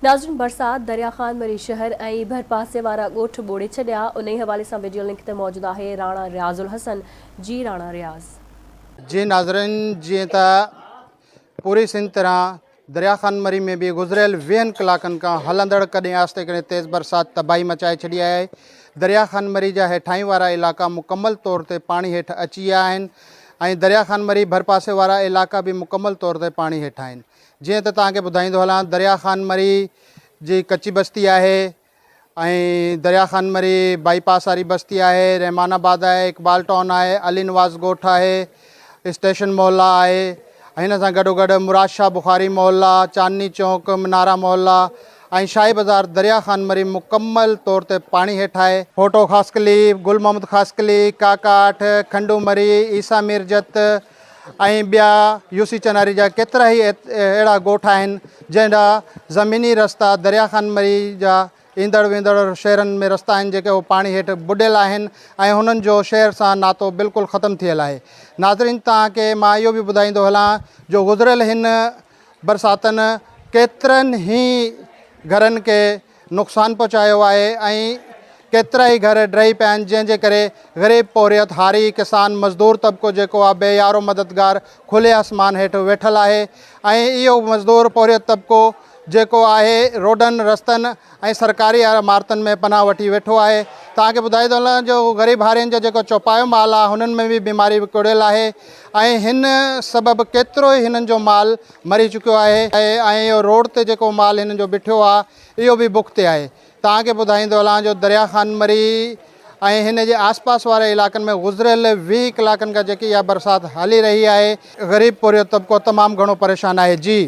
नाज़रीन, बरसात दरिया खान मरी शहर ऐं भरपासे वारा ॻोठ ॿोड़े छॾिया। उन हवाले सां वीडियो लिंक ते मौजूद आहे राणा रियाज़ुल हसन। जी राणा रियाज़। जी नाज़रीन, जी पूरी सिंध तरह दरिया खान मरी में भी गुज़रियल 20 कलाकनि खां हलंदड़ कॾहिं आस्ते कॾहिं तेज़ बरसात तबाही मचाए छॾी आहे। दरिया खान मरी जा हेठाई वारा इलाक़ा मुकम्मल तौर ते पाणी हेठि अची विया आहिनि ऐं दरिया खान मरी भरपासे वारा इलाक़ा भी मुकम्मल तौर ते पाणी हेठि आहिनि। जीअं त तव्हांखे ॿुधाईंदो हलां, दरिया खान मरी जी कच्ची बस्ती आहे ऐं दरिया खान मरी बाईपास वारी बस्ती आहे, रहमानाबाद आहे, इकबाल टाउन आहे, अली नवाज़ ॻोठ आहे, स्टेशन मोहल्ला आहे, हिन सां गॾोगॾु मुराद शाह बुखारी मोहल्ला, चांदनी चौक, मिनारा मोहल्ला ऐं शाही बाज़ार दरिया खान मरी मुकम्मल तौर ते पाणी हेठि आहे। फोटो ख़ासकली, गुल मोहम्मद ख़ासकली, काकाठ, खंडू मरी, ईसा मिर्जत ऐं ॿिया यूसी चनारी जा केतिरा ई अहिड़ा ॻोठ आहिनि जंहिंजा ज़मीनी रस्ता दरिया खान मरी जा ईंदड़ वेंदड़ शहरनि में रस्ता आहिनि जेके उहे पाणी हेठि बुॾियल आहिनि ऐं हुननि जो शहर सां नातो बिल्कुलु ख़तमु थियल आहे। नाज़रीन, तव्हांखे मां इहो बि ॿुधाईंदो हलां जो गुज़रियल हिन बरसातनि केतिरनि ई घरनि खे नुक़सानु पहुचायो आहे ऐं केतिरा ई घर ड्रही पिया आहिनि, जंहिंजे करे ग़रीब पौरियत हारी किसान मज़दूर तबिको जेको आहे बेयारो मददगार खुले आसमान हेठि वेठल आहे ऐं इहो मज़दूर पौरियत तबिको जेको आहे रोडनि रस्तनि ऐं सरकारी इमारतुनि में पनाह वठी वेठो आहे। तव्हांखे ॿुधाईंदो हलां जो ग़रीब हारियुनि जो जेको चौपायो माल आहे हुननि में बि बीमारी विकिड़ियल आहे ऐं हिन सबबु केतिरो ई हिननि जो माल मरी चुकियो आहे ऐं इहो रोड ते जेको माल हिननि जो बीठो आहे इहो बि बुख ते आहे। तव्हांखे ॿुधाईंदो हलां जो दरिया खान मरी ऐं हिन जे आसपास वारे इलाइक़नि में गुज़रियल 20 कलाकनि खां जेकी इहा बरसाति हली रही आहे, ग़रीब पौरियत तबिको तमामु घणो परेशान आहे। जी